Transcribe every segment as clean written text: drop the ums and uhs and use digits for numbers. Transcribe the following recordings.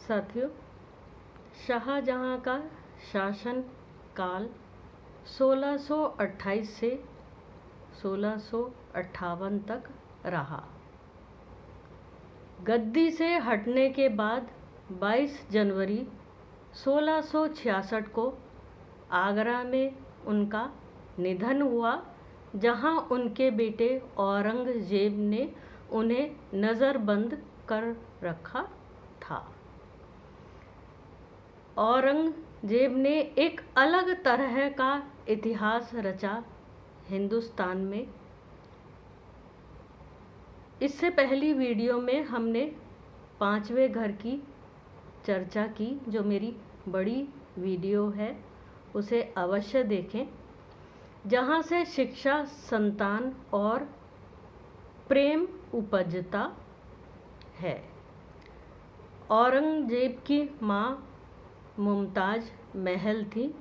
साथियों, शाहजहां का शासन काल 1628 से 1658 तक रहा। गद्दी से हटने के बाद 22 जनवरी 1666 को आगरा में उनका निधन हुआ, जहां उनके बेटे औरंगजेब ने उन्हें नज़रबंद कर रखा था। औरंगजेब ने एक अलग तरह का इतिहास रचा हिंदुस्तान में। इससे पहली वीडियो में हमने पांचवें घर की चर्चा की, जो मेरी बड़ी वीडियो है, उसे अवश्य देखें, जहां से शिक्षा, संतान और प्रेम उपजता है। औरंगजेब की माँ मुमताज महल थी,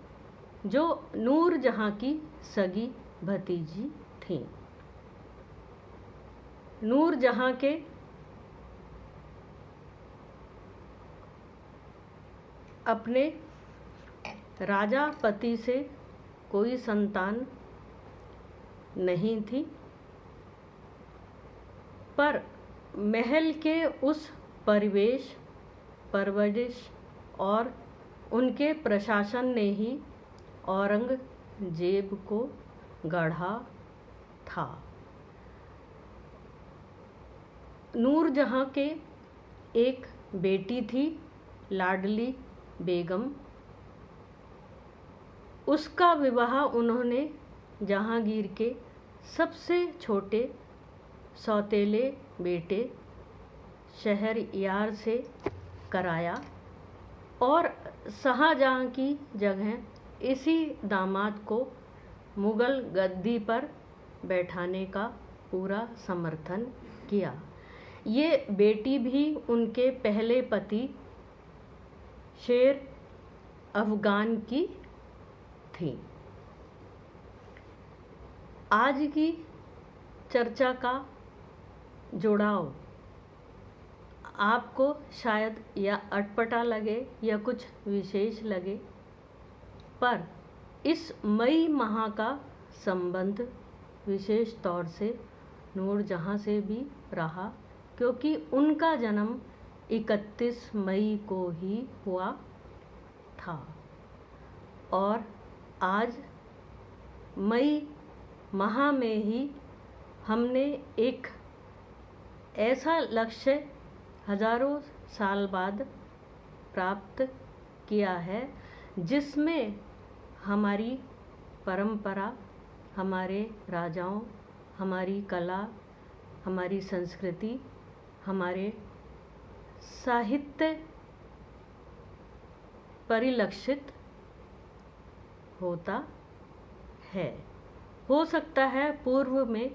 जो नूरजहां की सगी भतीजी थीं। नूरजहां के अपने राजा पति से कोई संतान नहीं थी, पर महल के उस परिवेश, परवरिश और उनके प्रशासन ने ही औरंगजेब को गढ़ा था। नूरजहां के एक बेटी थी, लाडली बेगम। उसका विवाह उन्होंने जहांगीर के सबसे छोटे सौतेले बेटे शहरयार से कराया और शाहजहां की जगह इसी दामाद को मुगल गद्दी पर बैठाने का पूरा समर्थन किया। ये बेटी भी उनके पहले पति शेर अफगान की थी। आज की चर्चा का जुड़ाव आपको शायद या अटपटा लगे या कुछ विशेष लगे, पर इस मई माह का संबंध विशेष तौर से नूरजहां से भी रहा, क्योंकि उनका जन्म 31 मई को ही हुआ था। और आज मई माह में ही हमने एक ऐसा लक्ष्य हजारों साल बाद प्राप्त किया है, जिसमें हमारी परंपरा, हमारे राजाओं, हमारी कला, हमारी संस्कृति, हमारे साहित्य परिलक्षित होता है। हो सकता है पूर्व में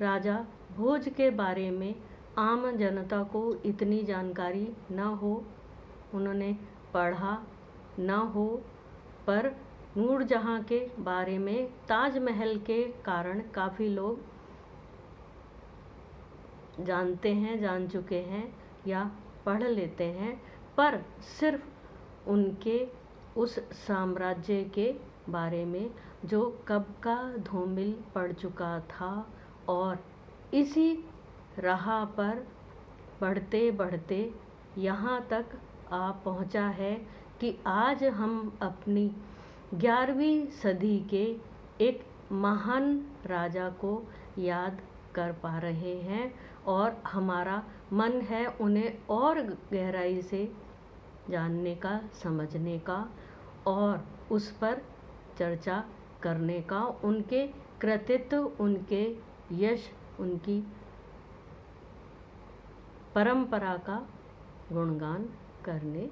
राजा भोज के बारे में आम जनता को इतनी जानकारी न हो, उन्होंने पढ़ा न हो, पर नूरजहां के बारे में ताजमहल के कारण काफ़ी लोग जानते हैं, जान चुके हैं या पढ़ लेते हैं, पर सिर्फ उनके उस साम्राज्य के बारे में जो कब का धूमिल पड़ चुका था और इसी राह पर बढ़ते बढ़ते यहाँ तक आ पहुँचा है कि आज हम अपनी 11वीं सदी के एक महान राजा को याद कर पा रहे हैं, और हमारा मन है उन्हें और गहराई से जानने का, समझने का और उस पर चर्चा करने का, उनके कृतित्व, उनके यश, उनकी परंपरा का गुणगान करने